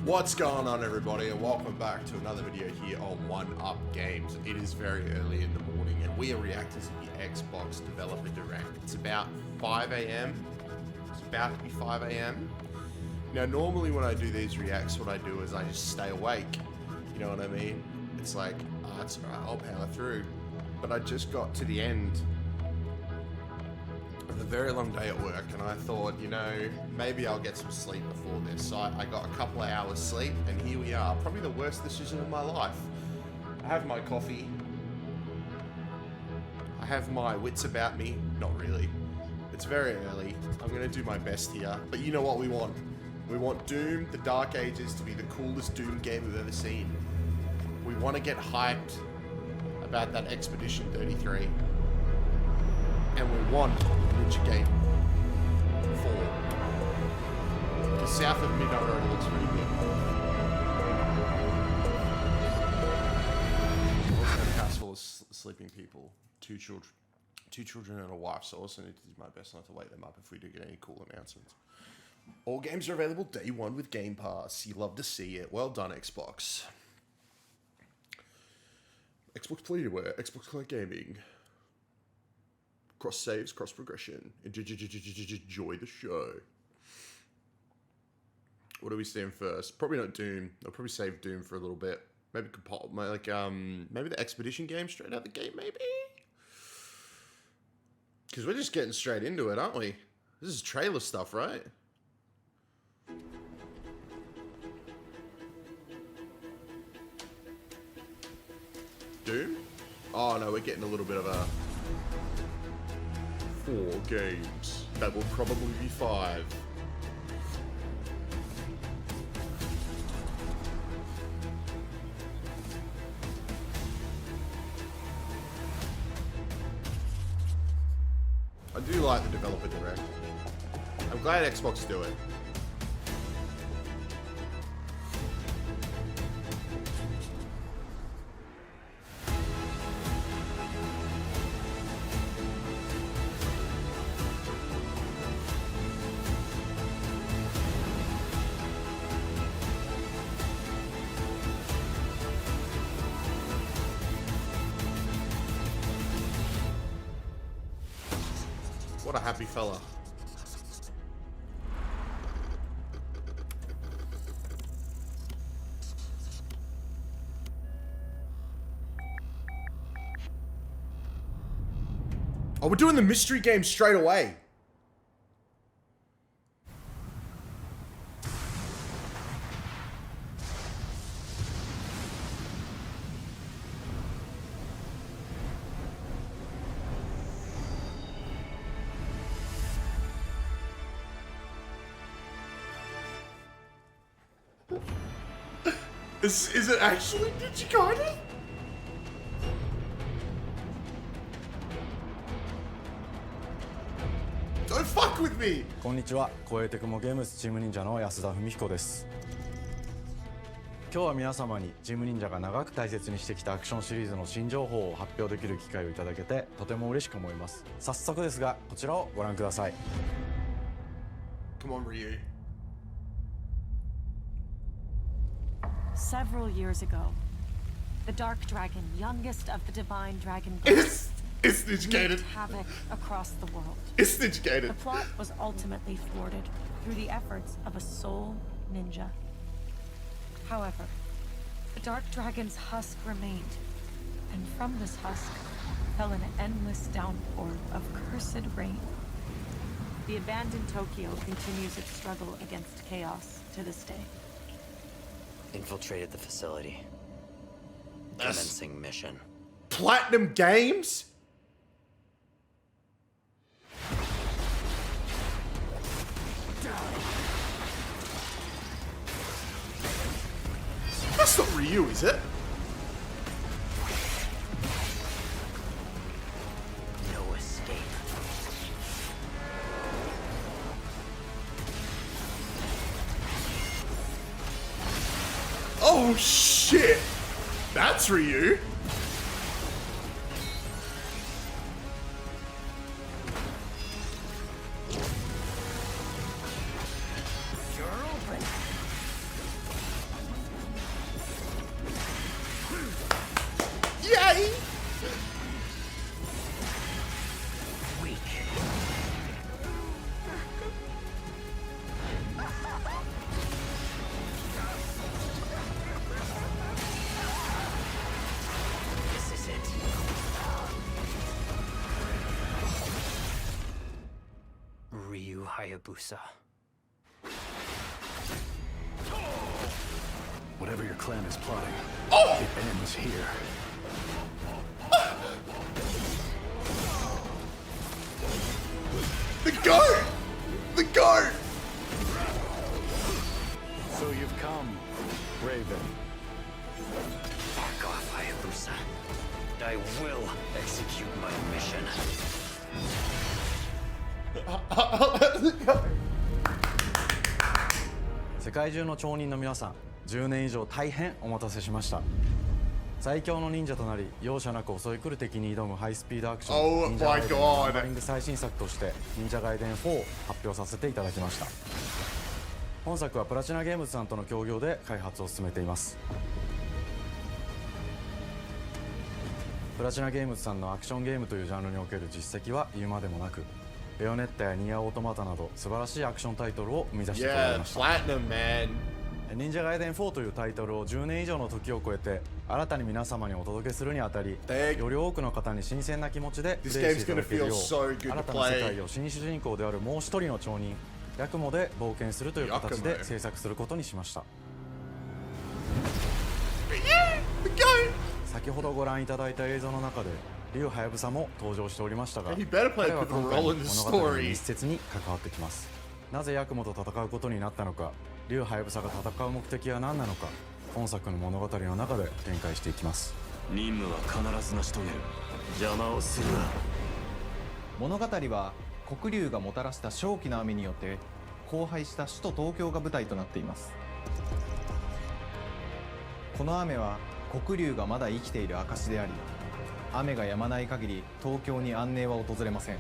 What's going on, everybody, and welcome back to another video here on 1UP Games. It is very early in the morning and we are reacting to the Xbox Developer Direct. It's about 5 a.m. It's about to be 5 a.m. Now normally when I do these reacts, what I do is I just stay awake. You know what I mean? It's like, oh, it's alright, I'll power through. But I just got to the end of a very long day at work and I thought, you know, maybe I'll get some sleep before this. So I got a couple of hours sleep and here we are. Probably the worst decision of my life. I have my coffee. I have my wits about me. Not really. It's very early. I'm going to do my best here. But you know what we want? We want Doom, the Dark Ages, to be the coolest Doom game we've ever seen. We want to get hyped about that Expedition 33. And we want Ninja Gate 4. The south of Midnight Road looks pretty good. Also in a house full of sleeping people. Two children and a wife, so I also need to do my best not to wake them up if we do get any cool announcements. All games are available day one with Game Pass. You love to see it. Well done, Xbox. Xbox Play Anywhere, Xbox Cloud Gaming. Cross saves, cross progression. Enjoy the show. What are we seeing first? Probably not Doom. I'll probably save Doom for a little bit. Maybe maybe the Expedition game straight out the gate, maybe? Because we're just getting straight into it, aren't we? This is trailer stuff, right? Doom? Oh no, we're getting a little bit of a 4 games. That will probably be 5. I do like the Developer Direct. I'm glad Xbox do it. What a happy fella. Oh, we're doing the mystery game straight away. Is it actually Ninja Gaiden? Don't fuck with me! こんにちは、光栄テクモゲームズチーム忍者の安田文彦です。今日は皆様にチーム忍者が長く大切にしてきたアクションシリーズの新情報を発表できる機会をいただけてとても嬉しく思います。早速ですが、こちらをご覧ください。Come on, Ryu. Several years ago, the Dark Dragon, youngest of the divine dragon gods, It's Ninja Gaiden. wreaked havoc across the world. It's Ninja Gaiden. The plot was ultimately thwarted through the efforts of a sole ninja. However, the Dark Dragon's husk remained, and from this husk fell an endless downpour of cursed rain. The abandoned Tokyo continues its struggle against chaos to this day. Infiltrated the facility. Commencing mission. Platinum Games? That's not Ryu, is it? No escape. Oh shit! That's Ryu! Hayabusa. Whatever your clan is plotting, it ends here. The goat! The goat! So you've come, Raven. Back off, Hayabusa. I will execute my mission. 世界中の町人の皆さん、10年以上大変お待たせしました。最強の忍者となり容赦なく襲い来る敵に挑むハイスピードアクション、 Oh 忍者ガイ my デン god のナンバリング最新作として忍者ガイデン4を発表させていただきました。本作はプラチナゲームズさんとの協業で開発を進めています。プラチナゲームズさんのアクションゲームというジャンルにおける実績は言うまでもなく、ベヨネッタやニアオートマタなど素晴らしいアクションタイトルを生み出してこられ Yeah, ました。 platinum, man. 忍者ガイデン4というタイトルを10年以上の時を超えて新たに皆様にお届けするにあたり、 Thank- より多くの方に新鮮な気持ちでプ This レイして game's いただけるよ gonna う feel so good to 新たな世界を新主人公であるもう一人の町人ヤクモで冒険するという形で Yakumo 制作することにしました。 The goat! 先ほどご覧いただいた映像の中でリュウハヤブサも登場しておりましたが、 He better play 彼 a は pivotal 今回 role 物 in the 語に story. 密接に関わってきます。なぜヤクモと戦うことになったのか、リュウハヤブサが戦う目的は何なのか、本作の物語の中で展開していきます。任務は必ず成し遂げる。邪魔をするな。物語は黒龍がもたらした正気の雨によって荒廃した首都東京が舞台となっています。この雨は黒龍がまだ生きている証であり、雨が止まない限り東京に安寧は訪れません。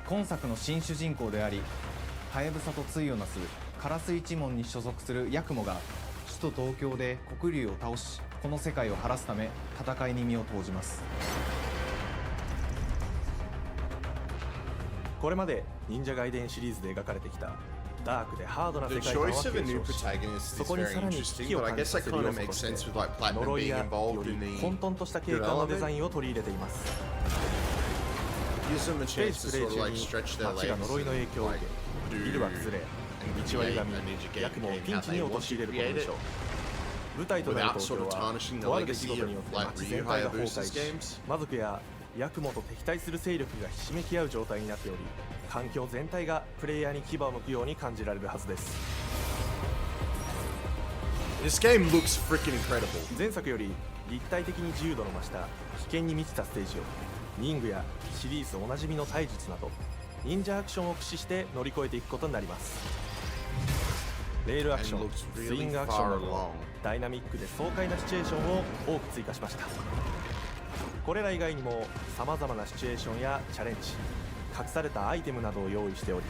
今作の新主人公であり、ハヤブサと対をなすカラス一門に所属するヤクモが首都東京で黒龍を倒し、この世界を晴らすため戦いに身を投じます。これまで忍者ガイデンシリーズで描かれてきたダークでハードな The 世界観は choice of a 継 new 承し、 protagonist そ is こに very さらに interesting, 危機を but I 感じ guess さ that せる kind 要 of 素と makes し sense て with like platinum 呪い being やよ involved り in the 混沌とした景観のデザインを取り入れています。 gives them a ステー chance ジ to プレ sort イ of like 中 stretch に their 街が legs 呪いの影響を and 受 like け、 do ビルは崩れ、 and 道割り create が見 a ninja ヤクモを game ピン how チに they 陥 want れ to ることで create しょ it う。舞台となる without 東 sort 京 of は tarnishing the とある出来 legacy 事 of によって like 街 Ryu 全体が崩壊 Hayabusa's し、 games. 魔族やヤクモと敵対する勢力がひしめき合う状態になっており、環境全体がプレイヤーに牙を向くように感じられるはずです。 This game looks freaking incredible. 前作より立体的に自由度の増した危険に満ちたステージを忍具やシリーズおなじみの体術など忍者アクションを駆使して乗り越えていくことになります。レールアクション、 And looks ス really イングアクションな far ど along. ダイナミックで爽快なシチュエーションを多く追加しました。これら以外にもさまざまなシチュエーションやチャレンジ、隠されたアイテムなどを用意しており、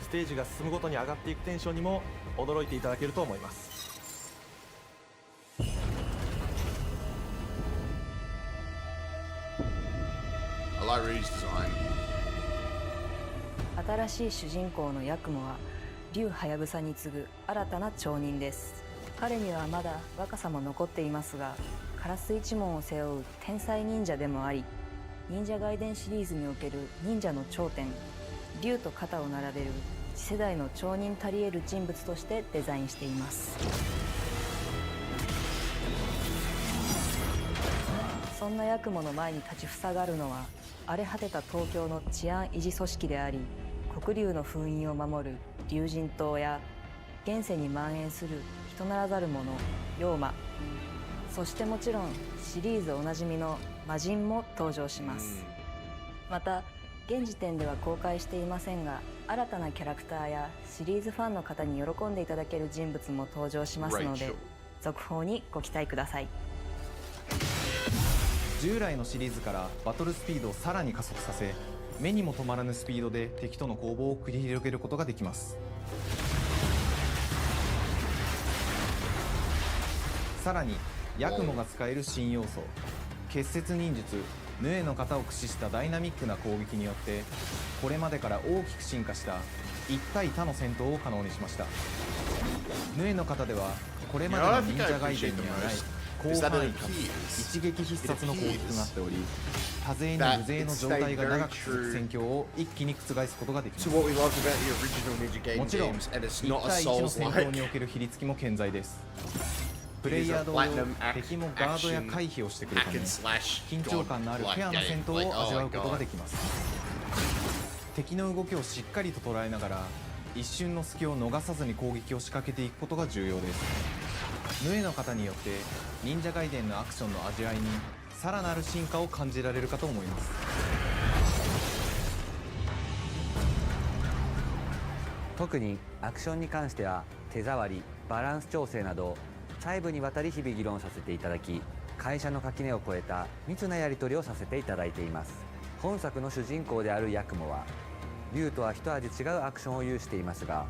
ステージが進むごとに上がっていくテンションにも驚いていただけると思います。I like Ryu's design. 新しい主人公のヤクモは竜ハヤブサに次ぐ新たな町人です。彼にはまだ若さも残っていますが、カラス一門を背負う天才忍者でもあり、忍者ガイデンシリーズにおける忍者の頂点、竜と肩を並べる次世代の町人たり得る人物としてデザインしています。そんなヤクモの前に立ちふさがるのは荒れ果てた東京の治安維持組織であり、黒龍の封印を守る龍神島や現世に蔓延する人ならざる者妖魔、そしてもちろんシリーズおなじみの魔人も登場します。また現時点では公開していませんが、新たなキャラクターやシリーズファンの方に喜んでいただける人物も登場しますので、 Rachel 続報にご期待ください。従来のシリーズからバトルスピードをさらに加速させ、目にも止まらぬスピードで敵との攻防を繰り広げることができます。さらにヤクモが使える新要素、結節忍術ヌエの型を駆使したダイナミックな攻撃によって、これまでから大きく進化した一対他の戦闘を可能にしました。ヌエの型ではこれまでの忍者ガイデンにはない広範囲かつ一撃必殺の攻撃となっており、多勢に無勢の状態が長く続く戦況を一気に覆すことができ To ま what we loved about the original Ninja す。 Gaiden もちろん games, and it's 1 not a 対1の戦闘 Souls-like. における比率機も健在です。プレイヤー同様、敵もガードや回避をしてくるため、緊張感のあるフェアな戦闘を味わうことができます。敵の動きをしっかりと捉えながら、一瞬の隙を逃さずに攻撃を仕掛けていくことが重要です。ヌエの方によって忍者ガイデンのアクションの味わいにさらなる進化を感じられるかと思います。特にアクションに関しては手触り、バランス調整など細部にわたり日々議論させていただき、会社の垣根を越えた密なやり取りをさせていただいています。本作の主人公であるヤクモは竜とは一味違うアクションを有していますが、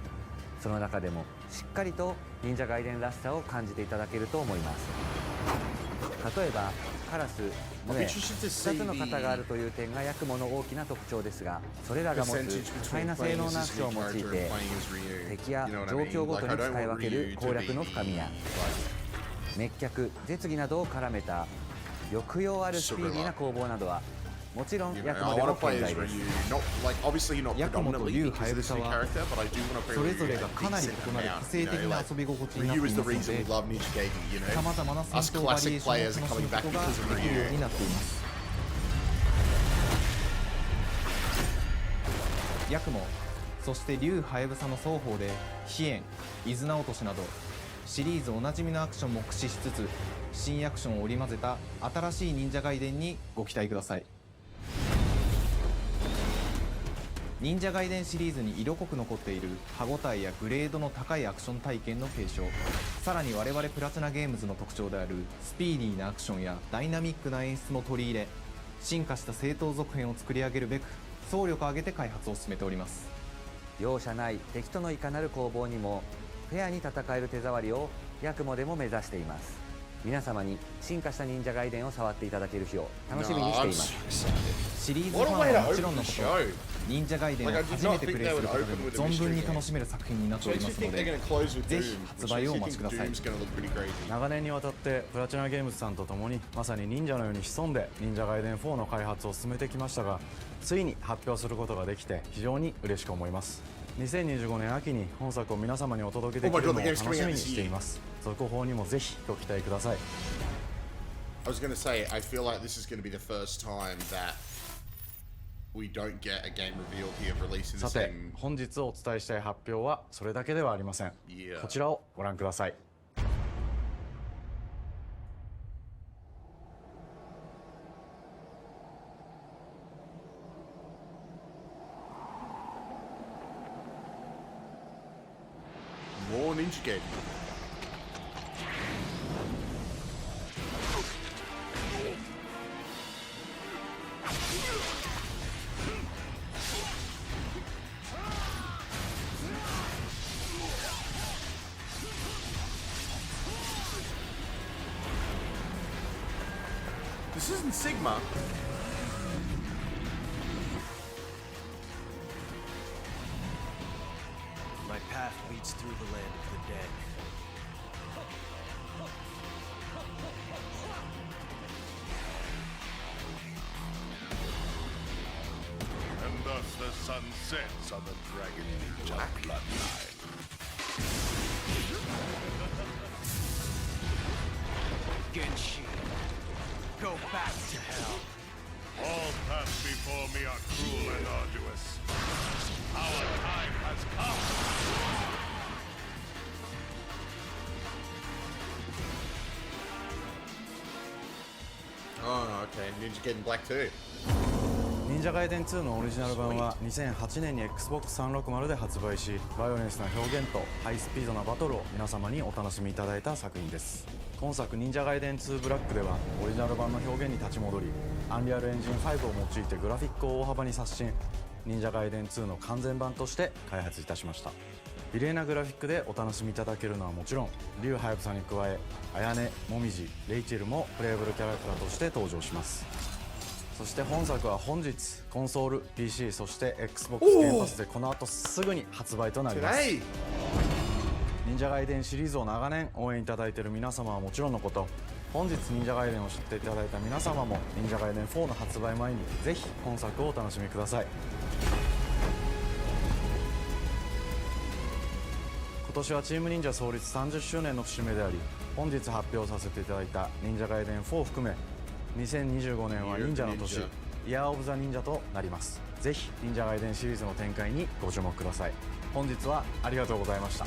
その中でもしっかりと忍者ガイデンらしさを感じていただけると思います。例えばカラス、ヌエ、2つの型があるという点がヤクモの大きな特徴ですが、それらが持つ多彩な性能なアクションを用いて敵や状況ごとに使い分ける攻略の深みや滅却、絶技などを絡めた抑揚あるスピーディーな攻防などはもちろんヤクモでも健在です。ヤクモと竜ハヤブサはそれぞれがかなり異なる個性的な遊び心地になっていますので、さまざまな戦闘バリエーションを楽しむことができるようになっています。ヤクモ、そして竜ハヤブサの双方で飛燕、伊豆名落としなどシリーズおなじみのアクションも駆使しつつ、新アクションを織り交ぜた新しい忍者ガイデンにご期待ください。忍者ガイデンシリーズに色濃く残っている歯ごたえやグレードの高いアクション体験の継承、さらに我々プラチナゲームズの特徴であるスピーディーなアクションやダイナミックな演出も取り入れ、進化した正統続編を作り上げるべく総力を挙げて開発を進めております。容赦ない敵とのいかなる攻防にもフェアに戦える手触りをヤクモでも目指しています。皆様に進化した忍者ガイデンを触っていただける日を楽しみにしています。シリーズファンはもちろんのこと、忍者ガイデンを初めてプレイする方でも存分に楽しめる作品になっておりますので、ぜひ発売をお待ちください。長年にわたってプラチナゲームズさんと共にまさに忍者のように潜んで忍者ガイデン4の開発を進めてきましたが、ついに発表することができて非常に嬉しく思います。2025年秋に本作を皆様にお届けできるのを楽しみにしています。続報にもぜひご期待ください。I was going to say, I feel like this is going to be the first time that we don't get a game reveal here releasing the さて same. 本日お伝えしたい発表はそれだけではありません。 Yeah. こちらをご覧ください。More Ninja Gaiden. This isn't Sigma. My path leads through the land of the dead. And thus the sun sets on the Dragon Ninja bloodline. Genshin, go back to hell. All paths before me are cruel and arduous. Our time has come. Oh, okay. Ninja Gaiden Black 2. 忍者ガイデン2のオリジナル版は2008年に Xbox360 で発売し、バイオレンスな表現とハイスピードなバトルを皆様にお楽しみいただいた作品です。今作忍者ガイデン2ブラックではオリジナル版の表現に立ち戻り、アンリアルエンジン5を用いてグラフィックを大幅に刷新、忍者ガイデン2の完全版として開発いたしました。美麗なグラフィックでお楽しみいただけるのはもちろん、竜ハヤブサに加え綾音、もみじ、レイチェルもプレイブルキャラクターとして登場します。そして本作は本日コンソール、PC、そして Xbox ゲームパスでこの後すぐに発売となります。忍者ガイデンシリーズを長年応援いただいている皆様はもちろんのこと、本日忍者ガイデンを知っていただいた皆様も忍者ガイデン4の発売前にぜひ本作をお楽しみください。今年はチーム忍者創立30周年の節目であり、本日発表させていただいた忍者ガイデン4含め2025年は忍者の年、イヤーオブザ忍者となります。ぜひ忍者ガイデンシリーズの展開にご注目ください。本日はありがとうございました。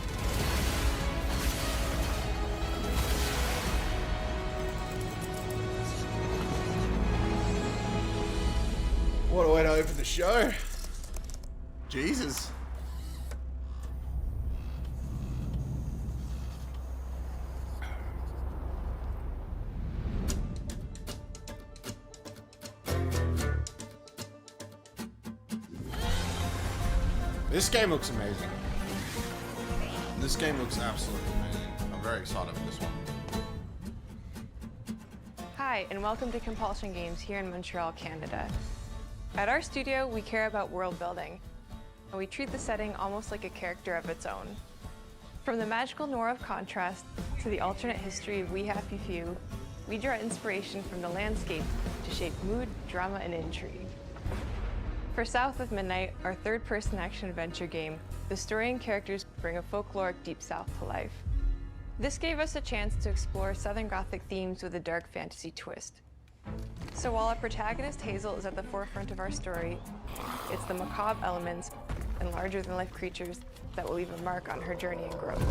What a way to open the show. Jesus. This game looks amazing. This game looks absolutely amazing. I'm very excited for this one. Hi, and welcome to Compulsion Games here in Montreal, Canada. At our studio, we care about world building, and we treat the setting almost like a character of its own. From the magical noir of Contrast to the alternate history of We Happy Few, we draw inspiration from the landscape to shape mood, drama, and intrigue. For South of Midnight, our third-person action-adventure game, the story and characters bring a folkloric Deep South to life. This gave us a chance to explore Southern Gothic themes with a dark fantasy twist. So while our protagonist Hazel is at the forefront of our story, it's the macabre elements and larger-than-life creatures that will leave a mark on her journey and growth.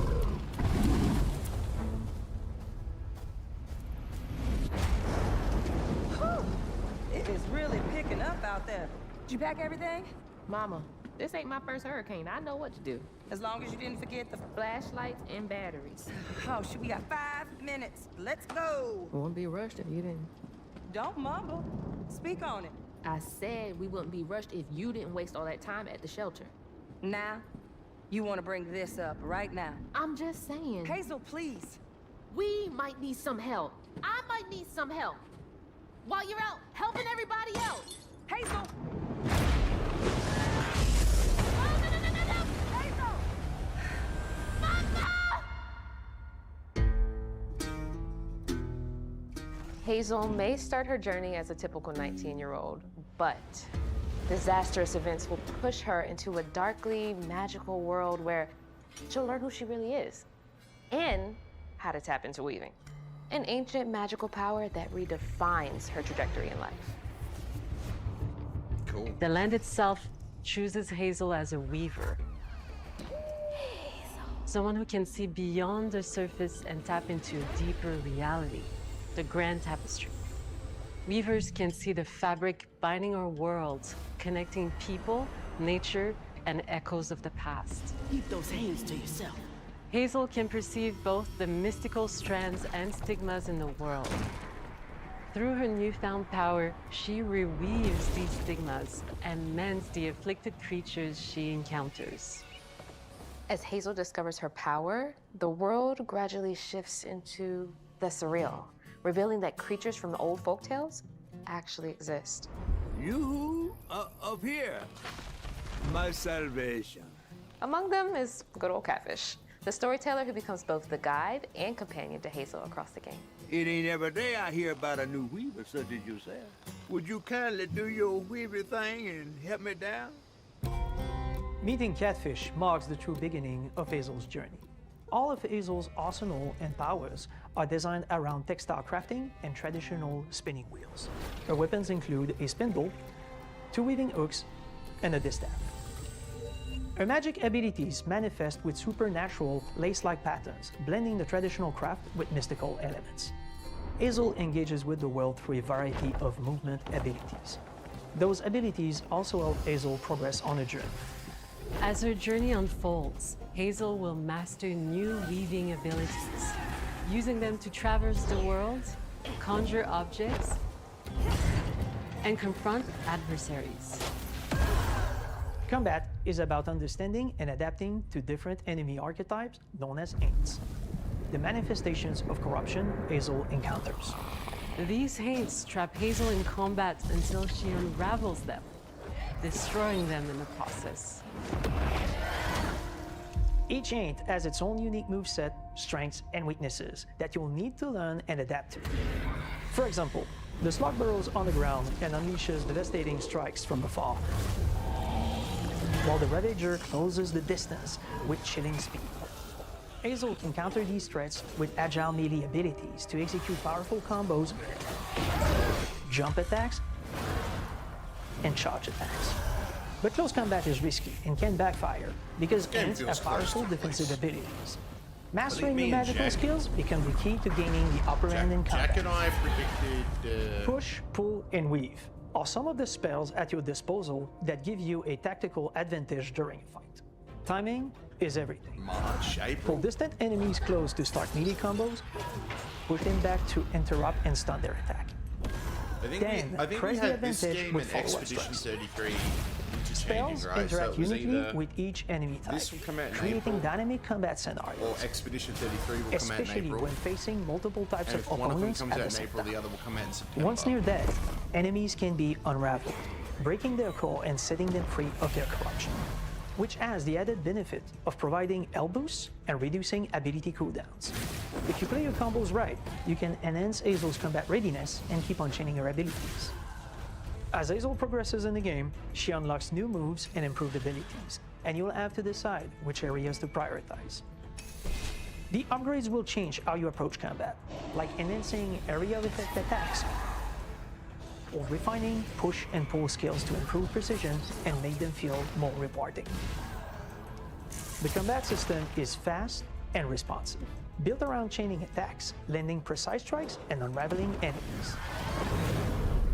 It is really picking up out there. Did you pack everything? Mama, this ain't my first hurricane. I know what to do. As long as you didn't forget the Flashlights and batteries. Oh, shoot, we got 5 minutes. Let's go. We wouldn't be rushed if you didn't. Don't mumble. Speak on it. I said we wouldn't be rushed if you didn't waste all that time at the shelter. Now, you want to bring this up right now. I'm just saying. Hazel, please. We might need some help. I might need some help. While you're out helping everybody else. Hazel! Hazel may start her journey as a typical 19-year-old, but disastrous events will push her into a darkly magical world where she'll learn who she really is and how to tap into weaving, an ancient magical power that redefines her trajectory in life. Cool. The land itself chooses Hazel as a weaver. Someone who can see beyond the surface and tap into a deeper reality, the grand tapestry. Weavers can see the fabric binding our worlds, connecting people, nature, and echoes of the past. Keep those hands to yourself. Hazel can perceive both the mystical strands and stigmas in the world. Through her newfound power, she reweaves these stigmas and mends the afflicted creatures she encounters. As Hazel discovers her power, the world gradually shifts into the surreal, revealing that creatures from the old folktales actually exist. You up here, my salvation. Among them is good old Catfish, the storyteller who becomes both the guide and companion to Hazel across the game. It ain't every day I hear about a new weaver such as yourself. Would you kindly do your weaver thing and help me down? Meeting Catfish marks the true beginning of Hazel's journey. All of Hazel's arsenal and powers are designed around textile crafting and traditional spinning wheels. Her weapons include a spindle, 2 weaving hooks, and a distaff. Her magic abilities manifest with supernatural lace-like patterns, blending the traditional craft with mystical elements. Hazel engages with the world through a variety of movement abilities. Those abilities also help Hazel progress on a journey. As her journey unfolds, Hazel will master new weaving abilities, using them to traverse the world, conjure objects, and confront adversaries. Combat is about understanding and adapting to different enemy archetypes known as Haints, the manifestations of corruption Hazel encounters. These Haints trap Hazel in combat until she unravels them, destroying them in the process. Each Ain't has its own unique moveset, strengths, and weaknesses that you'll need to learn and adapt to. For example, the slug burrows on the ground and unleashes devastating strikes from afar, while the Ravager closes the distance with chilling speed. Hazel can counter these threats with agile melee abilities to execute powerful combos, jump attacks, and charge attacks. But close combat is risky and can backfire because Aints have powerful defensive abilities. Mastering the magical skills become the key to gaining the upper hand in combat. Jack and I predicted... Push, pull, and weave are some of the spells at your disposal that give you a tactical advantage during a fight. Timing is everything. March, April. Pull distant enemies close to start melee combos, push them back to interrupt and stun their attack. I think we had this game in Expedition 33 interchanging, Spells right? interact so it was uniquely either with each enemy type, this will come out in creating April, dynamic combat scenarios. or Expedition 33 will come out in Especially April. when facing multiple types And of if one of them opponents comes at out the in same April, time. the other will come out in September. Once near death, enemies can be unraveled, breaking their core and setting them free of their corruption, which has the added benefit of providing L boosts and reducing ability cooldowns. If you play your combos right, you can enhance Hazel's combat readiness and keep on chaining her abilities. As Hazel progresses in the game, she unlocks new moves and improved abilities, and you'll have to decide which areas to prioritize. The upgrades will change how you approach combat, like enhancing area effect attacks, or refining push and pull skills to improve precision and make them feel more rewarding. The combat system is fast and responsive, built around chaining attacks, landing precise strikes, and unraveling enemies.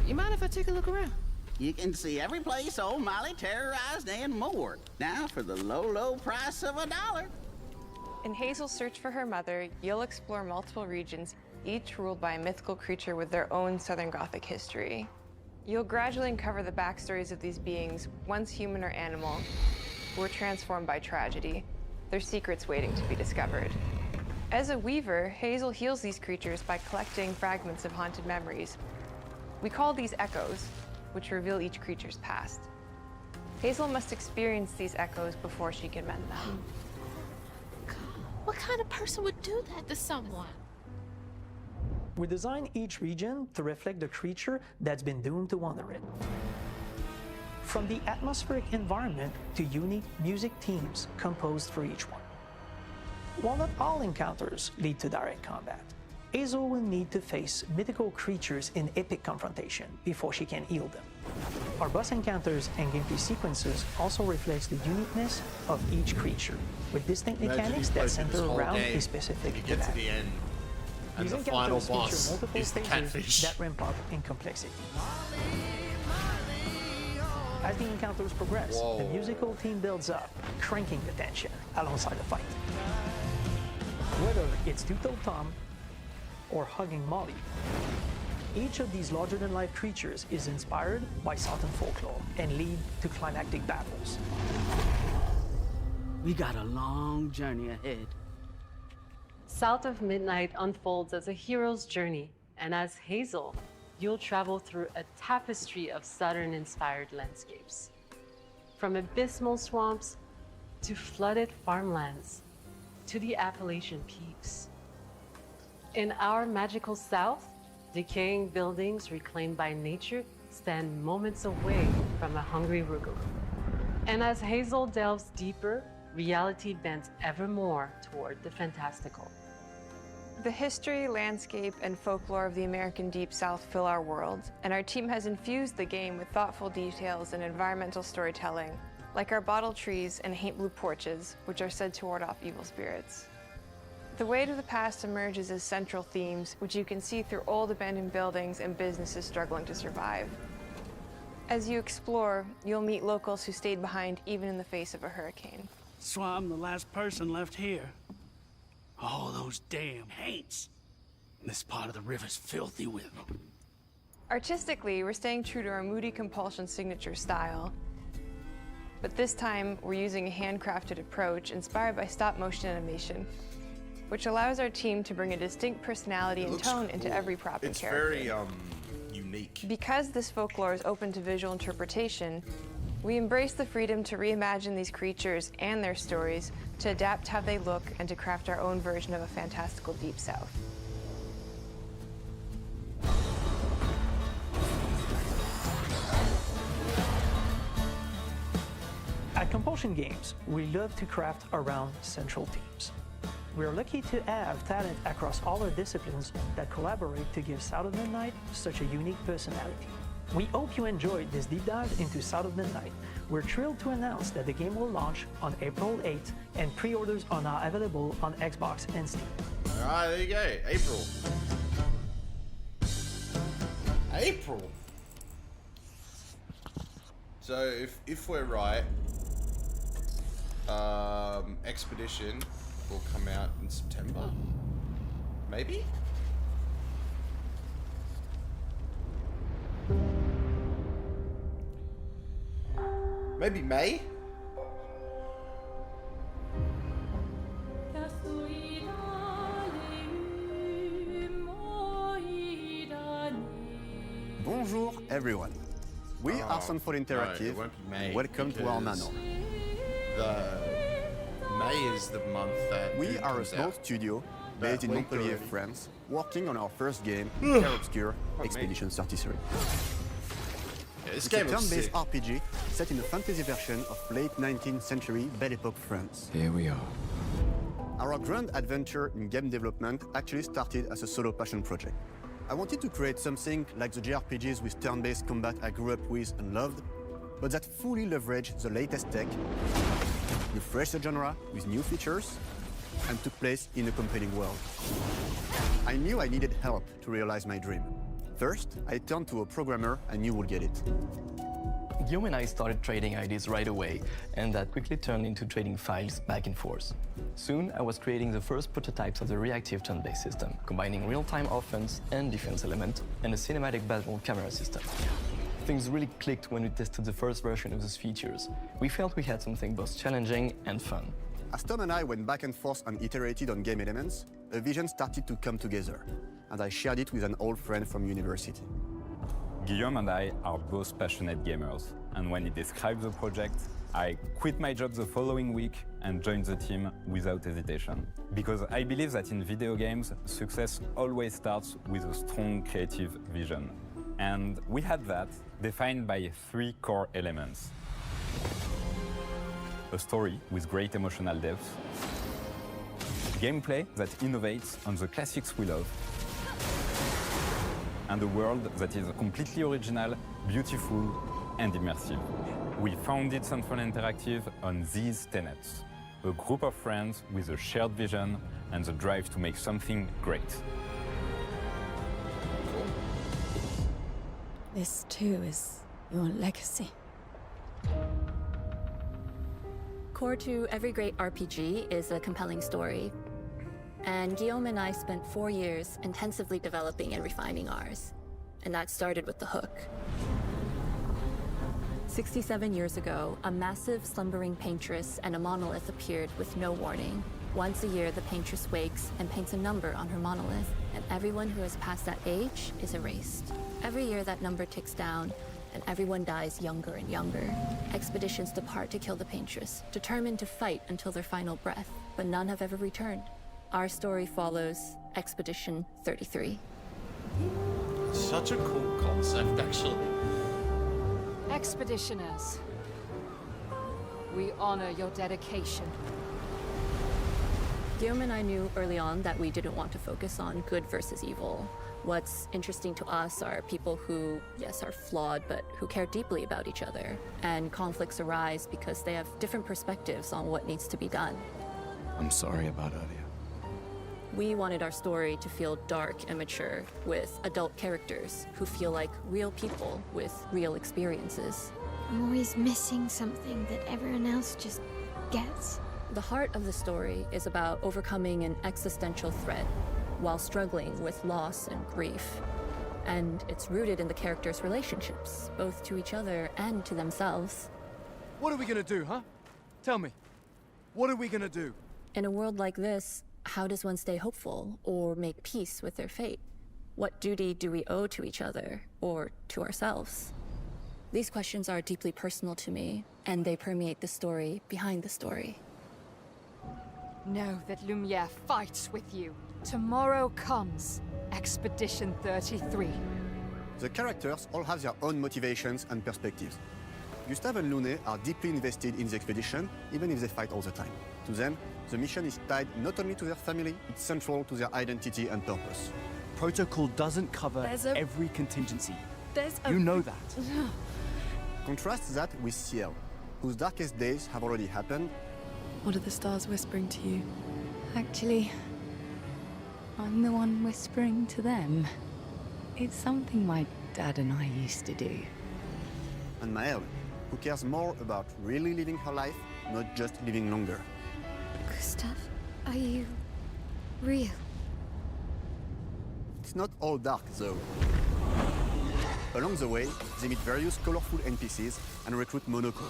You mind if I take a look around? You can see every place old Molly terrorized and more. Now for the low, low price of $1. In Hazel's search for her mother, you'll explore multiple regions, each ruled by a mythical creature with their own Southern Gothic history. You'll gradually uncover the backstories of these beings, once human or animal, who were transformed by tragedy, their secrets waiting to be discovered. As a weaver, Hazel heals these creatures by collecting fragments of haunted memories. We call these echoes, which reveal each creature's past. Hazel must experience these echoes before she can mend them. What kind of person would do that to someone? We design each region to reflect the creature that's been doomed to wander it. From the atmospheric environment to unique music themes composed for each one. While not all encounters lead to direct combat, Hazel will need to face mythical creatures in epic confrontation before she can heal them. Our boss encounters and gameplay sequences also reflects the uniqueness of each creature, with distinct mechanics that center around a specific you get to the end, and These the final encounters feature boss multiple is the phases catfish. that ramp up in complexity. As the encounters progress, the musical theme builds up, cranking the tension alongside the fight. Whether it's Two-Toed Tom or hugging Molly, each of these larger-than-life creatures is inspired by Southern folklore and lead to climactic battles. We got a long journey ahead. South of Midnight unfolds as a hero's journey, and as Hazel, you'll travel through a tapestry of Southern-inspired landscapes. From abysmal swamps to flooded farmlands to the Appalachian peaks. In our magical South, decaying buildings reclaimed by nature stand moments away from a hungry Rugaloo. And as Hazel delves deeper, reality bends ever more toward the fantastical. The history, landscape, and folklore of the American Deep South fill our world, and our team has infused the game with thoughtful details and environmental storytelling, like our bottle trees and haint blue porches, which are said to ward off evil spirits. The weight of the past emerges as central themes, which you can see through old abandoned buildings and businesses struggling to survive. As you explore, you'll meet locals who stayed behind even in the face of a hurricane. So I'm the last person left here. All those damn haints. This part of the river's filthy with them. Artistically, we're staying true to our Moody Compulsion signature style, but this time we're using a handcrafted approach inspired by stop-motion animation, which allows our team to bring a distinct personality and tone into every prop and character. It's very unique. Because this folklore is open to visual interpretation, We embrace the freedom to reimagine these creatures and their stories, to adapt how they look, and to craft our own version of a fantastical Deep South. At Compulsion Games, we love to craft around central themes. We're lucky to have talent across all our disciplines that collaborate to give South of Midnight such a unique personality. We hope you enjoyed this deep dive into South of Midnight. We're thrilled to announce that the game will launch on April 8th, and pre-orders are now available on Xbox and Steam. All right, there you go. April. April. So if we're right, Expedition will come out in September. Maybe? Maybe May? Bonjour everyone. We are Sunfall Interactive. No, it won't be May, Welcome to our because manor. May is the month that We Doom are a comes small out. studio That based in week Montpellier, already. France, working on our first game, Terra Obscure me. Expedition 33. This It's game a looks turn-based sick. RPG set in a fantasy version of late 19th century Belle Epoque France. Here we are. Our grand adventure in game development actually started as a solo passion project. I wanted to create something like the JRPGs with turn-based combat I grew up with and loved, but that fully leveraged the latest tech, refreshed the genre with new features, and took place in a compelling world. I knew I needed help to realize my dream. First, I turned to a programmer I knew would get it. Guillaume and I started trading ideas right away, and that quickly turned into trading files back and forth. Soon, I was creating the first prototypes of the reactive turn-based system, combining real-time offense and defense element, and a cinematic battle camera system. Things really clicked when we tested the first version of those features. We felt we had something both challenging and fun. As Tom and I went back and forth and iterated on game elements, a vision started to come together, and I shared it with an old friend from university. Guillaume and I are both passionate gamers, and when he described the project, I quit my job the following week and joined the team without hesitation. Because I believe that in video games, success always starts with a strong creative vision. And we had that, defined by 3 core elements. A story with great emotional depth, gameplay that innovates on the classics we love, and a world that is completely original, beautiful, and immersive. We founded Sunfall Interactive on these tenets. A group of friends with a shared vision and the drive to make something great. This too is your legacy. Core to every great RPG is a compelling story. And Guillaume and I spent 4 years intensively developing and refining ours. And that started with the hook. 67 years ago, a massive slumbering paintress and a monolith appeared with no warning. Once a year, the paintress wakes and paints a number on her monolith, and everyone who has passed that age is erased. Every year, that number ticks down, and everyone dies younger and younger. Expeditions depart to kill the paintress, determined to fight until their final breath, but none have ever returned. Our story follows Expedition 33. Such a cool concept, actually. Expeditioners, we honor your dedication. Guillaume and I knew early on that we didn't want to focus on good versus evil. What's interesting to us are people who, yes, are flawed, but who care deeply about each other. And conflicts arise because they have different perspectives on what needs to be done. I'm sorry about earlier. We wanted our story to feel dark and mature, with adult characters who feel like real people with real experiences. I'm always missing something that everyone else just gets. The heart of the story is about overcoming an existential threat while struggling with loss and grief. And it's rooted in the characters' relationships, both to each other and to themselves. What are we gonna do, huh? Tell me. What are we gonna do? In a world like this, how does one stay hopeful or make peace with their fate? What duty do we owe to each other or to ourselves? These questions are deeply personal to me, and they permeate the story behind the story. Know that Lumiere fights with you. Tomorrow comes. Expedition 33. The characters all have their own motivations and perspectives. Gustave and Lune are deeply invested in the expedition, even if they fight all the time. To them, the mission is tied not only to their family, it's central to their identity and purpose. Protocol doesn't cover every contingency. You know that. Contrast that with Ciel, whose darkest days have already happened. What are the stars whispering to you? Actually, I'm the one whispering to them. It's something my dad and I used to do. And Maëlle, who cares more about really living her life, not just living longer. Gustave, are you real? It's not all dark, though. Along the way, they meet various colorful NPCs and recruit Monoko,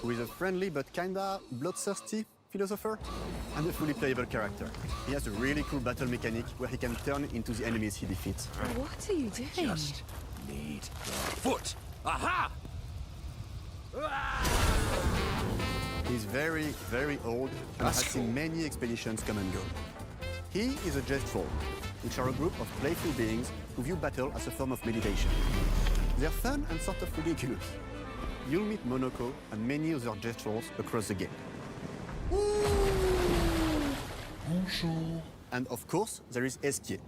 who is a friendly but kinda bloodthirsty philosopher and a fully playable character. He has a really cool battle mechanic where he can turn into the enemies he defeats. What are you doing? Just need the foot. Aha! He's very, very old and has seen many expeditions come and go. He is a Jest-Troll, which are a group of playful beings who view battle as a form of meditation. They're fun and sort of ridiculous. You'll meet Monoko and many other Jest-Trolls across the game. Bonjour. And of course, there is Esquier,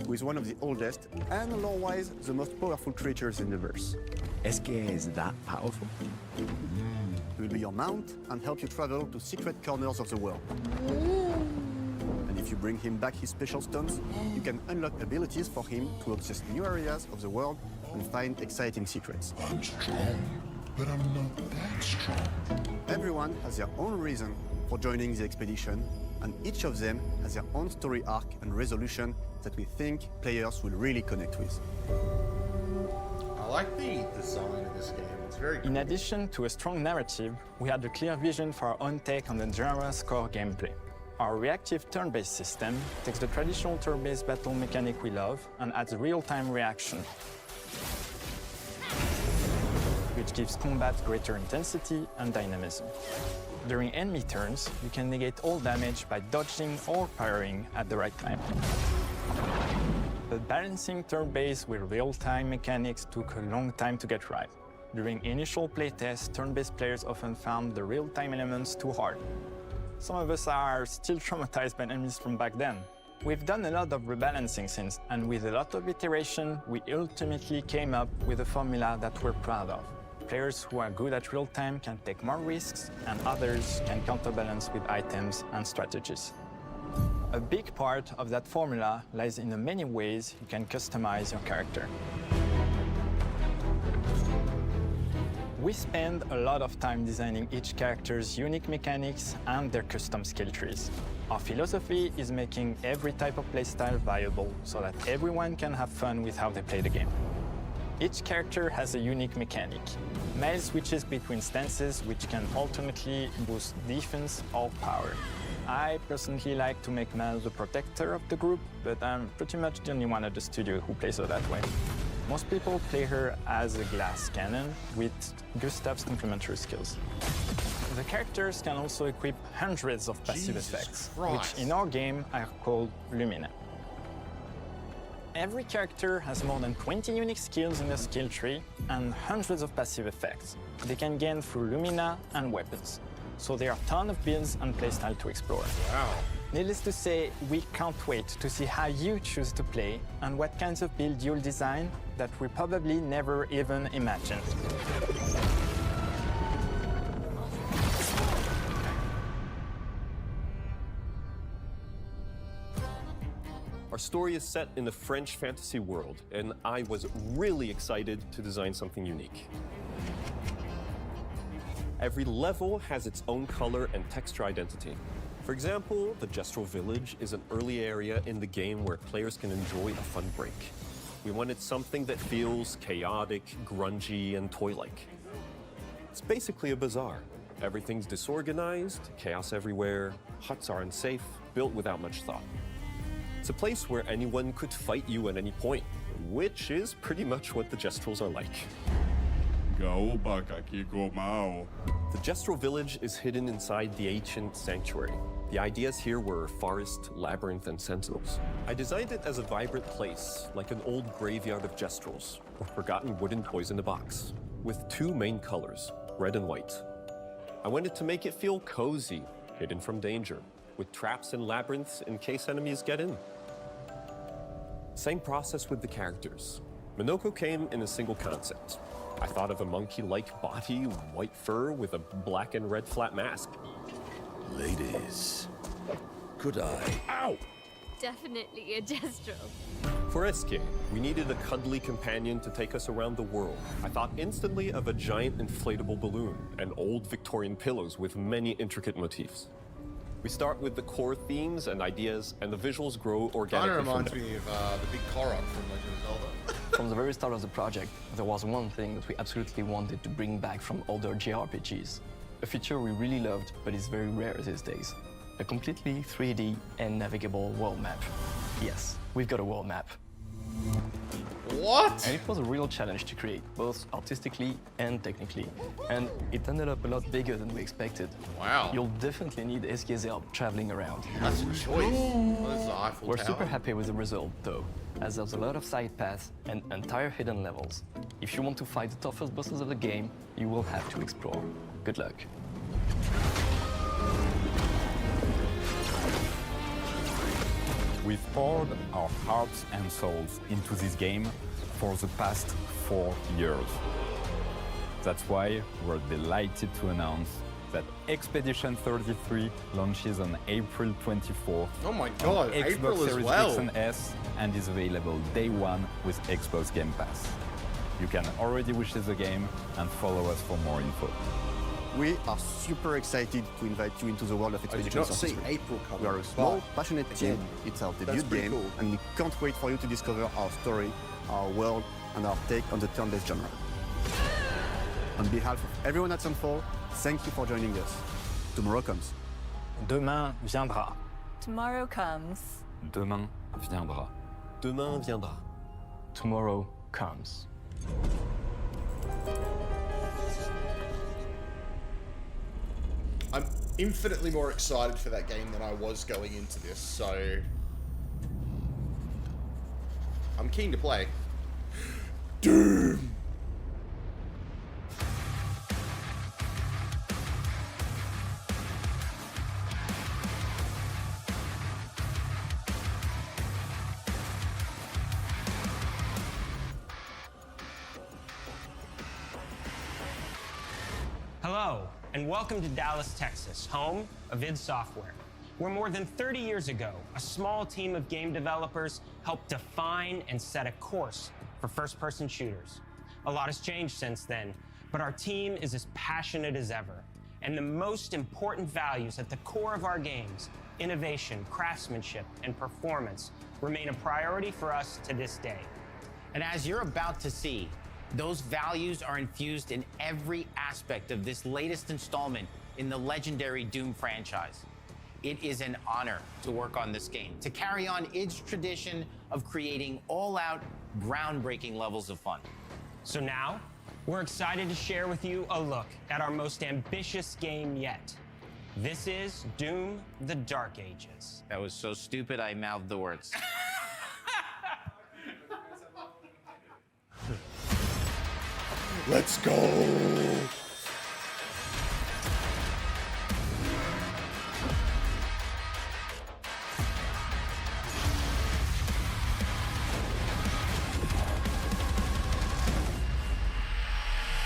who is one of the oldest and lore-wise the most powerful creatures in the verse. Esquier is that powerful? He will be your mount and help you travel to secret corners of the world. And if you bring him back his special stones, you can unlock abilities for him to access new areas of the world and find exciting secrets. I'm strong, but I'm not that strong. Everyone has their own reason for joining the expedition, and each of them has their own story arc and resolution that we think players will really connect with. I like the design of this game. It's very cool. In addition to a strong narrative, we had a clear vision for our own take on the genre's core gameplay. Our reactive turn-based system takes the traditional turn-based battle mechanic we love and adds a real-time reaction, which gives combat greater intensity and dynamism. During enemy turns, you can negate all damage by dodging or parrying at the right time. But balancing turn-based with real-time mechanics took a long time to get right. During initial playtests, turn-based players often found the real-time elements too hard. Some of us are still traumatized by enemies from back then. We've done a lot of rebalancing since, and with a lot of iteration, we ultimately came up with a formula that we're proud of. Players who are good at real-time can take more risks, and others can counterbalance with items and strategies. A big part of that formula lies in the many ways you can customize your character. We spend a lot of time designing each character's unique mechanics and their custom skill trees. Our philosophy is making every type of playstyle viable so that everyone can have fun with how they play the game. Each character has a unique mechanic. Maëlle switches between stances which can alternately boost defense or power. I personally like to make Maëlle the protector of the group, but I'm pretty much the only one at the studio who plays her that way. Most people play her as a glass cannon with Gustave's complementary skills. The characters can also equip hundreds of passive effects, which in our game are called Lumina. Every character has more than 20 unique skills in their skill tree and hundreds of passive effects they can gain through Lumina and weapons. So there are a ton of builds and playstyle to explore. Wow. Needless to say, we can't wait to see how you choose to play and what kinds of build you'll design that we probably never even imagined. Our story is set in the French fantasy world, and I was really excited to design something unique. Every level has its own color and texture identity. For example, the Jest-Troll Village is an early area in the game where players can enjoy a fun break. We wanted something that feels chaotic, grungy, and toy-like. It's basically a bazaar. Everything's disorganized, chaos everywhere, huts are unsafe, built without much thought. It's a place where anyone could fight you at any point, which is pretty much what the Jest-Trolls are like. The Gestral village is hidden inside the ancient sanctuary. The ideas here were forest, labyrinth, and sentinels. I designed it as a vibrant place, like an old graveyard of Gestrals, or forgotten wooden toys in a box, with two main colors, red and white. I wanted to make it feel cozy, hidden from danger, with traps and labyrinths in case enemies get in. Same process with the characters. Minoko came in a single concept. I thought of a monkey-like body, white fur with a black and red flat mask. Ladies, could I? Ow! Definitely a Gestral. For SK, we needed a cuddly companion to take us around the world. I thought instantly of a giant inflatable balloon and old Victorian pillows with many intricate motifs. We start with the core themes and ideas, and the visuals grow organically. Kind of reminds me of the big Korok from Legend of Zelda. From the very start of the project, there was one thing that we absolutely wanted to bring back from older JRPGs. A feature we really loved, but is very rare these days. A completely 3D and navigable world map. Yes, we've got a world map. What? And it was a real challenge to create, both artistically and technically. And it ended up a lot bigger than we expected. Wow. You'll definitely need SK's help traveling around. That's a choice. Well, this is the Eiffel We're Tower. super happy with the result, though, as there's a lot of side paths and entire hidden levels. If you want to fight the toughest bosses of the game, you will have to explore. Good luck. We've poured our hearts and souls into this game for the past 4 years. That's why we're delighted to announce that Expedition 33 launches on April 24th. Oh my God, on Xbox April as Series well. X and S, and is available day one with Xbox Game Pass. You can already wishlist the game and follow us for more info. We are super excited to invite you into the world of I did Expedition not see 33. April coming. We are a small, but passionate team. again, It's our that's debut pretty game, cool. and we can't wait for you to discover our story, our world, and our take on the turn-based genre. On behalf of everyone at Sunfall, thank you for joining us. Tomorrow comes. Demain viendra. Tomorrow comes. Demain viendra. Demain viendra. Tomorrow comes. I'm infinitely more excited for that game than I was going into this, so I'm keen to play. Doom! Hello, and welcome to Dallas, Texas, home of id Software, where more than 30 years ago, a small team of game developers helped define and set a course for first-person shooters. A lot has changed since then, but our team is as passionate as ever. And the most important values at the core of our games, innovation, craftsmanship, and performance, remain a priority for us to this day. And as you're about to see, those values are infused in every aspect of this latest installment in the legendary Doom franchise. It is an honor to work on this game, to carry on id's tradition of creating all-out, groundbreaking levels of fun. So now, we're excited to share with you a look at our most ambitious game yet. This is Doom: The Dark Ages. That was so stupid I mouthed the words. Let's go!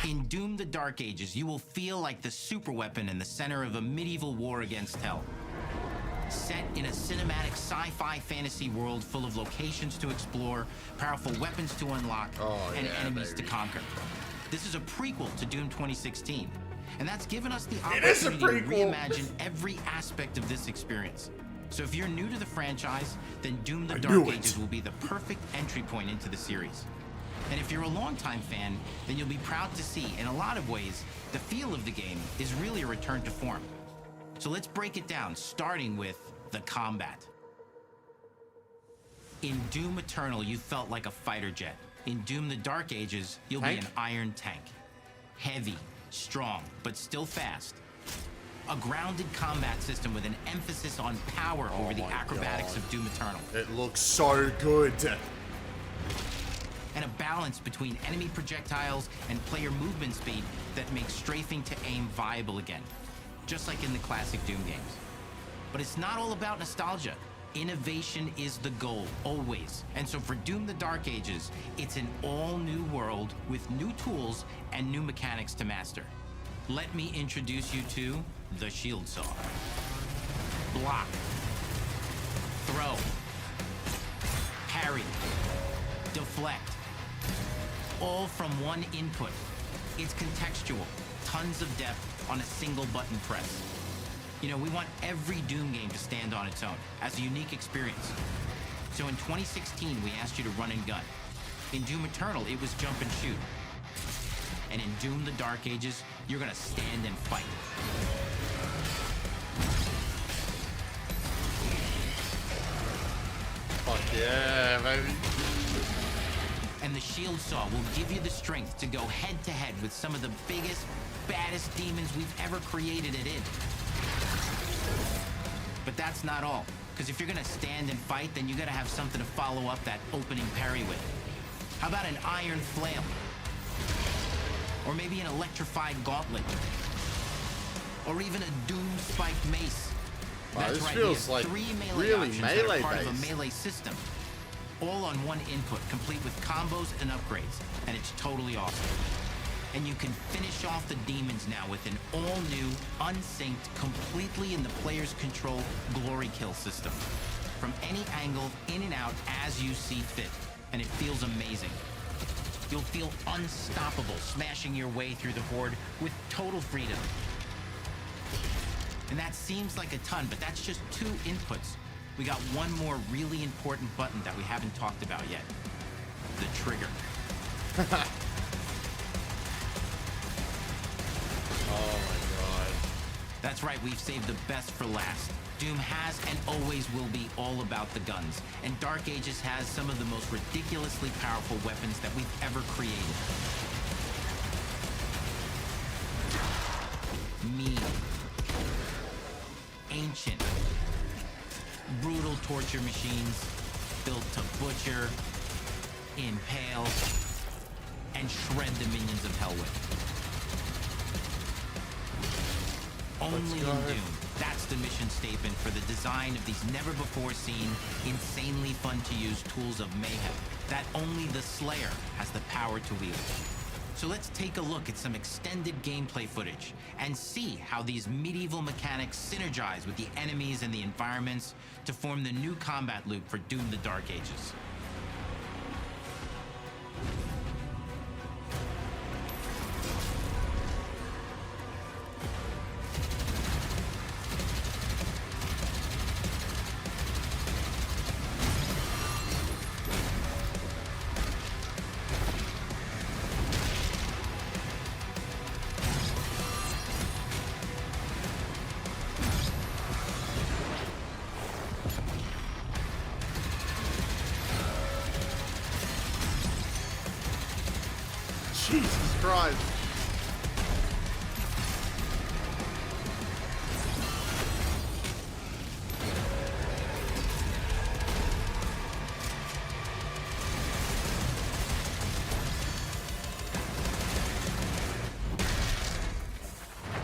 In Doom: The Dark Ages, you will feel like the superweapon in the center of a medieval war against hell. Set in a cinematic sci-fi fantasy world full of locations to explore, powerful weapons to unlock, and enemies to conquer. This is a prequel to Doom 2016, and that's given us the opportunity to reimagine every aspect of this experience. So if you're new to the franchise, then Doom: The Dark Ages will be the perfect entry point into the series. And if you're a longtime fan, then you'll be proud to see, in a lot of ways, the feel of the game is really a return to form. So let's break it down, starting with the combat. In Doom Eternal, you felt like a fighter jet. In Doom: The Dark Ages, you'll be an iron tank. Heavy, strong, but still fast. A grounded combat system with an emphasis on power over the acrobatics of Doom Eternal. It looks so good. And a balance between enemy projectiles and player movement speed that makes strafing to aim viable again, just like in the classic Doom games. But it's not all about nostalgia. Innovation is the goal, always. And so for Doom the Dark Ages, it's an all-new world with new tools and new mechanics to master. Let me introduce you to the Shield Saw. Block. Throw. Parry. Deflect. All from one input. It's contextual, tons of depth on a single button press. You know, we want every Doom game to stand on its own as a unique experience. So in 2016, we asked you to run and gun. In Doom Eternal, it was jump and shoot. And in Doom the Dark Ages, you're gonna stand and fight. Fuck yeah, baby. And the Shield Saw will give you the strength to go head to head with some of the biggest, baddest demons we've ever created at id. But that's not all, because if you're gonna stand and fight, then you gotta have something to follow up that opening parry with. How about an iron flail? Or maybe an electrified gauntlet? Or even a Doom spiked mace? Wow, That's this right, feels like three melee really options that are melee part of based. a melee system. All on one input, complete with combos and upgrades, and it's totally awesome. And you can finish off the demons now with an all-new, unsynced, completely in the player's control glory kill system. From any angle, in and out, as you see fit. And it feels amazing. You'll feel unstoppable, smashing your way through the horde with total freedom. And that seems like a ton, but that's just 2 inputs. We got one more really important button that we haven't talked about yet. The trigger. Oh my god. That's right, we've saved the best for last. Doom has and always will be all about the guns, and Dark Ages has some of the most ridiculously powerful weapons that we've ever created. Mean. Ancient. Brutal torture machines, built to butcher, impale, and shred the minions of hell with. Only in Doom. That's the mission statement for the design of these never-before-seen, insanely fun-to-use tools of mayhem that only the Slayer has the power to wield. So let's take a look at some extended gameplay footage and see how these medieval mechanics synergize with the enemies and the environments to form the new combat loop for Doom the Dark Ages. Jesus Christ.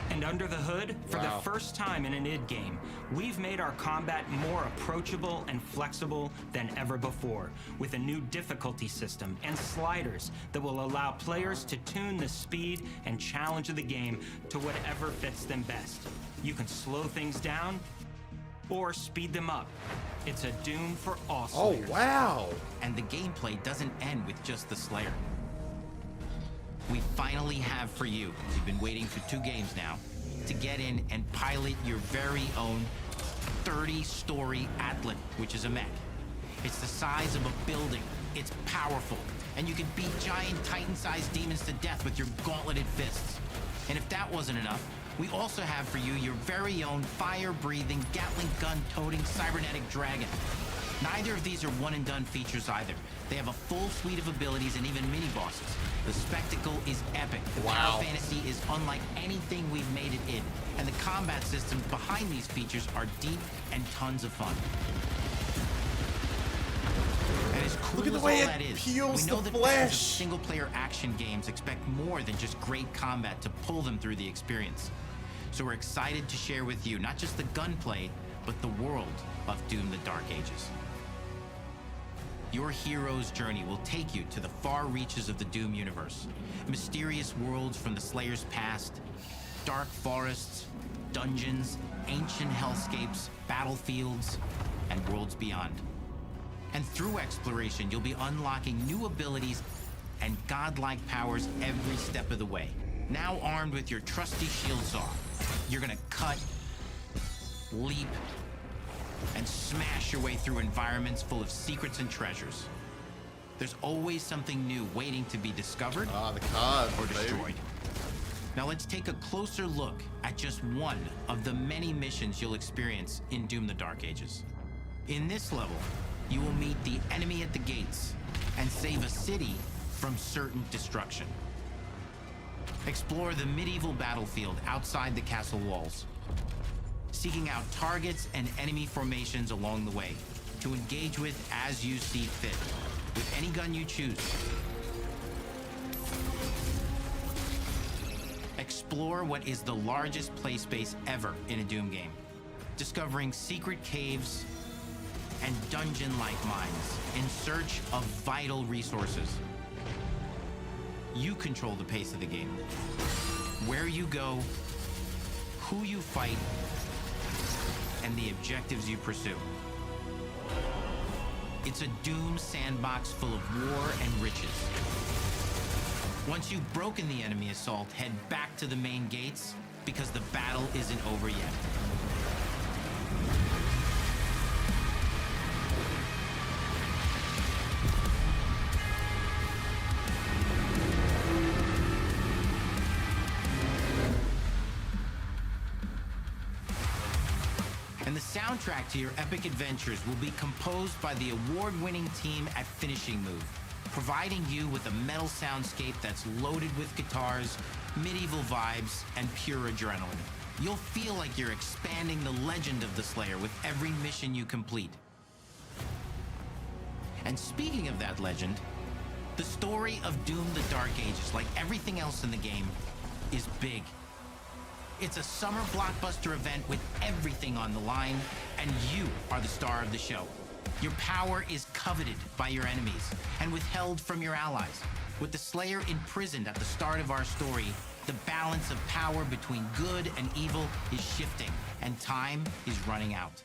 And under the hood, for the first time in an id game, we've made our combat more approachable and flexible than ever before, with a new difficulty system and sliders that will allow players to tune the speed and challenge of the game to whatever fits them best. You can slow things down or speed them up. It's a Doom for all Slayers. Oh, wow. And the gameplay doesn't end with just the Slayer. We finally have for you, you've been waiting for 2 games now, to get in and pilot your very own 30-story Atlan, which is a mech. It's the size of a building, it's powerful, and you can beat giant Titan-sized demons to death with your gauntleted fists. And if that wasn't enough, we also have for you your very own fire-breathing, Gatling gun-toting cybernetic dragon. Neither of these are one-and-done features either. They have a full suite of abilities and even mini-bosses. The spectacle is epic. The Battle Fantasy is unlike anything we've made it in. And the combat systems behind these features are deep and tons of fun. And as cool Look at the as way all it that is, peels we know the that fans of flesh. single-player action games expect more than just great combat to pull them through the experience. So we're excited to share with you not just the gunplay, but the world of Doom: The Dark Ages. Your hero's journey will take you to the far reaches of the Doom universe. Mysterious worlds from the Slayer's past, dark forests, dungeons, ancient hellscapes, battlefields, and worlds beyond. And through exploration, you'll be unlocking new abilities and godlike powers every step of the way. Now armed with your trusty shield saw, you're gonna cut, leap, and smash your way through environments full of secrets and treasures. There's always something new waiting to be discovered or destroyed. Now let's take a closer look at just one of the many missions you'll experience in Doom: The Dark Ages. In this level, you will meet the enemy at the gates and save a city from certain destruction. Explore the medieval battlefield outside the castle walls, seeking out targets and enemy formations along the way to engage with as you see fit, with any gun you choose. Explore what is the largest play space ever in a Doom game, discovering secret caves and dungeon-like mines in search of vital resources. You control the pace of the game. Where you go, who you fight, and the objectives you pursue. It's a Doom sandbox full of war and riches. Once you've broken the enemy assault, head back to the main gates, because the battle isn't over yet. And the soundtrack to your epic adventures will be composed by the award-winning team at Finishing Move, providing you with a metal soundscape that's loaded with guitars, medieval vibes, and pure adrenaline. You'll feel like you're expanding the legend of the Slayer with every mission you complete. And speaking of that legend, the story of Doom: The Dark Ages, like everything else in the game, is big. It's a summer blockbuster event with everything on the line, and you are the star of the show. Your power is coveted by your enemies and withheld from your allies. With the Slayer imprisoned at the start of our story, the balance of power between good and evil is shifting, and time is running out.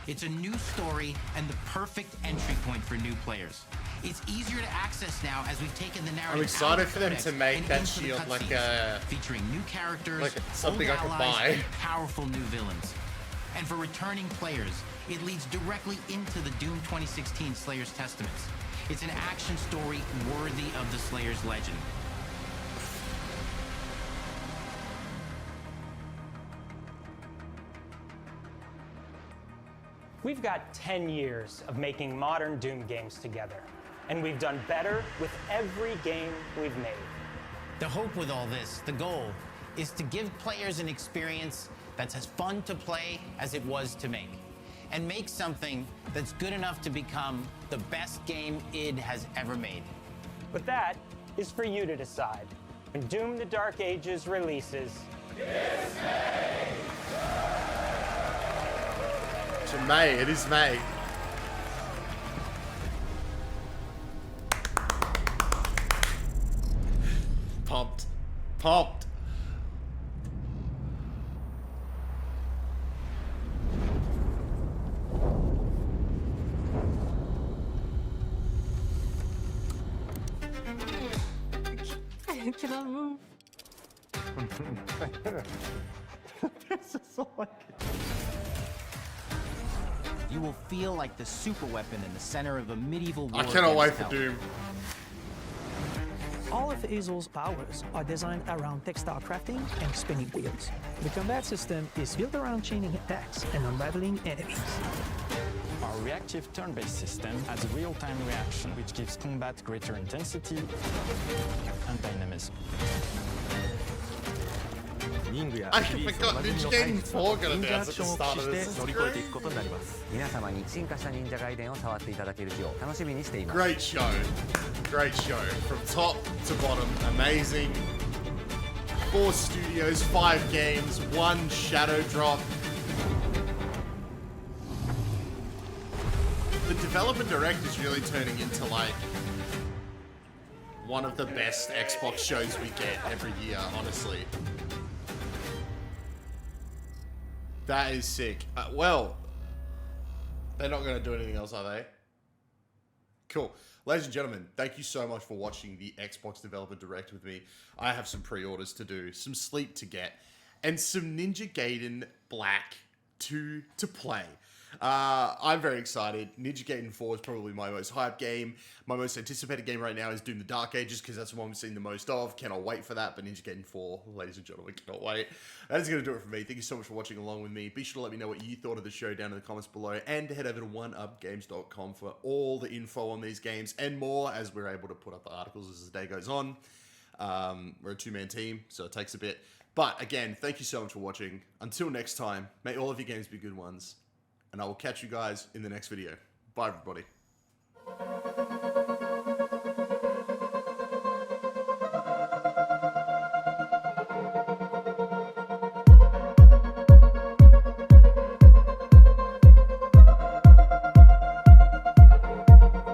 It's a new story and the perfect entry point for new players. It's easier to access now as we've taken the narrative. I'm excited out of for them Codex to make and that into the shield like cutscenes, a featuring new characters, like something old I could allies, buy. and powerful new villains. And for returning players, it leads directly into the Doom 2016 Slayer's Testaments. It's an action story worthy of the Slayer's legend. We've got 10 years of making modern Doom games together, and we've done better with every game we've made. The hope with all this, the goal, is to give players an experience that's as fun to play as it was to make, and make something that's good enough to become the best game id has ever made. But that is for you to decide. When Doom: The Dark Ages releases, To May, it is May. Pumped. Pumped. I cannot move. This is so like You will feel like the super weapon in the center of a medieval war. I cannot wait against for hell. Doom. All of Hazel's powers are designed around textile crafting and spinning wheels. The combat system is built around chaining attacks and unraveling enemies. Our Our reactive turn-based system adds a real-time reaction, which gives combat greater intensity and dynamism. I forgot Ninja Gaiden 4 got announced at the start of this. Great show. Great show. From top to bottom. Amazing. 4 studios, 5 games, 1 shadow drop. The development direct is really turning into like one of the best Xbox shows we get every year, honestly. That is sick. Well, they're not going to do anything else, are they? Cool. Ladies and gentlemen, thank you so much for watching the Xbox Developer Direct with me. I have some pre-orders to do, some sleep to get, and some Ninja Gaiden Black 2 to play. I'm very excited. Ninja Gaiden 4 is probably my most hyped game. My most anticipated game right now is Doom the Dark Ages, because that's the one we've seen the most of. Cannot wait for that, but Ninja Gaiden 4, ladies and gentlemen, cannot wait. That is going to do it for me. Thank you so much for watching along with me. Be sure to let me know what you thought of the show down in the comments below, and head over to oneupgames.com for all the info on these games and more, as we're able to put up the articles as the day goes on. We're a 2-man team, so it takes a bit. But again, thank you so much for watching. Until next time, may all of your games be good ones. And I will catch you guys in the next video. Bye, everybody.